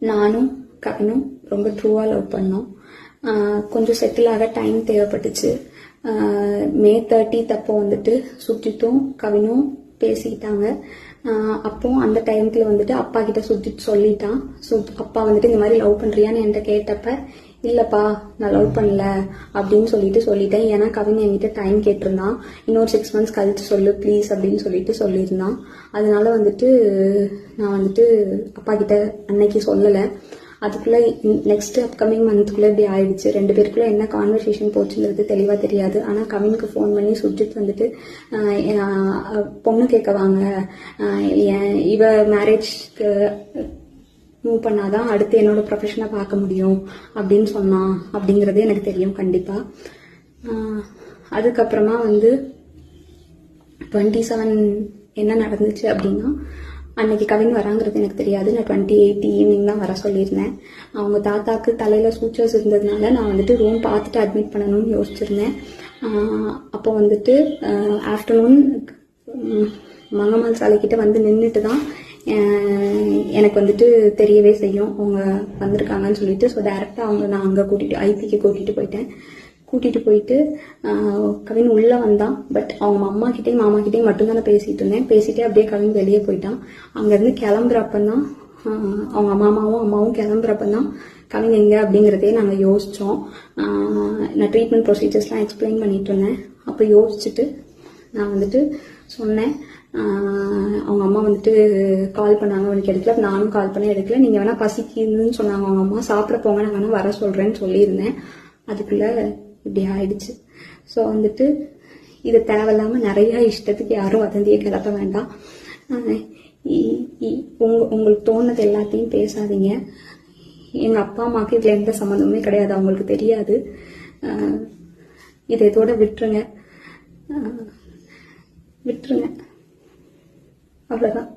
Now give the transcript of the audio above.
நானும் கவினும் ரொம்ப ட்ரூவாக லவ் பண்ணோம். கொஞ்சம் செட்டில் ஆக டைம் தேவைப்பட்டுச்சு. மே 30 அப்போ வந்துட்டு சுஜித்தும் கவினும் பேசிக்கிட்டாங்க. அப்போ அந்த டைம்ல வந்துட்டு அப்பா கிட்ட சுஜித் சொல்லிட்டான். அப்பா வந்துட்டு இந்த மாதிரி லவ் பண்றியான்னு என்கிட்ட கேட்டப்ப இல்லப்பா நான் லவ் பண்ணல அப்படின்னு சொல்லிட்டேன். ஏன்னா கவின் என்கிட்ட டைம் கேட்டிருந்தான். இன்னொரு 6 months கழிச்சு சொல்லு ப்ளீஸ் அப்படின்னு சொல்லியிருந்தான். அதனால வந்துட்டு நான் வந்துட்டு அப்பா கிட்ட அன்னைக்கு சொல்லலை. அதுக்குள்ள நெக்ஸ்ட் அப்கமிங் மந்த்துக்குள்ள இப்படி ஆயிடுச்சு. 2 பேருக்குள்ள என்ன கான்வர்சேஷன் போச்சுன்றது தெளிவா தெரியாது. ஆனா கவினுக்கு ஃபோன் பண்ணி சுஜித் வந்துட்டு பொண்ணு கேட்க வாங்க, இவ மேரேஜ்க்கு மூவ் பண்ணாதான் அடுத்து என்னோட ப்ரொஃபஷனை பார்க்க முடியும் அப்படின்னு சொன்னான் அப்படிங்கிறது எனக்கு தெரியும் கண்டிப்பா. அதுக்கப்புறமா வந்து 27 என்ன நடந்துச்சு அப்படின்னா, அன்னைக்கு கவின் வராங்கிறது எனக்கு தெரியாது. நான் 28 ஈவினிங் தான் வர சொல்லியிருந்தேன். அவங்க தாத்தாக்கு தலையில சூச்சர்ஸ் இருந்ததுனால நான் வந்துட்டு ரூம் பார்த்துட்டு அட்மிட் பண்ணணும்னு யோசிச்சிருந்தேன். அப்போ வந்துட்டு ஆஃப்டர்நூன் மங்கம்மாள் சாலைக்கிட்ட வந்து நின்றுட்டு தான் எனக்கு வந்துட்டு தெரியவே செய்யும் அவங்க வந்திருக்காங்கன்னு சொல்லிட்டு. ஸோ டைரெக்டாக நான் அங்கே ஐபிக்கு கூட்டிகிட்டு போயிட்டு கவின் உள்ளே வந்தான். பட் அவங்க அம்மா கிட்டேயும் மாமா கிட்டேயும் மட்டும்தான் பேசிகிட்டு இருந்தேன். பேசிட்டே அப்படியே கவின் வெளியே போயிட்டான். அங்கேருந்து கிளம்புறப்பந்தான் அவங்க அம்மாவும் கிளம்புறப்பந்தான் கவின் எங்கே அப்படிங்கிறதே நாங்கள் யோசித்தோம். நான் ட்ரீட்மெண்ட் ப்ரொசீஜர்ஸ்லாம் எக்ஸ்பிளைன் பண்ணிட்டு இருந்தேன். அப்போ யோசிச்சுட்டு நான் வந்துட்டு சொன்னேன். அவங்க அம்மா வந்துட்டு கால் பண்ணாங்க, அவனுக்கு எடுக்கல. நானும் கால் பண்ணி எடுக்கல. நீங்கள் வேணா பசிக்குதுன்னு சொன்னாங்க அவங்க அம்மா, சாப்பிட போங்க நான் வேணா வர சொல்கிறேன்னு சொல்லியிருந்தேன். அதுக்குள்ளே இப்படி ஆயிடுச்சு. ஸோ வந்துட்டு இது தேவையில்லாமல் நிறையா இஷ்டத்துக்கு யாரும் வதந்தியை கிளப்ப வேண்டாம். உங்களுக்கு தோணுது எல்லாத்தையும் பேசாதீங்க. எங்கள் அப்பா அம்மாவுக்கு இதில் எந்த சம்மந்தமுமே கிடையாது, அவங்களுக்கு தெரியாது. இதை இதோட விட்டுருங்க. அவ்வளோதான்.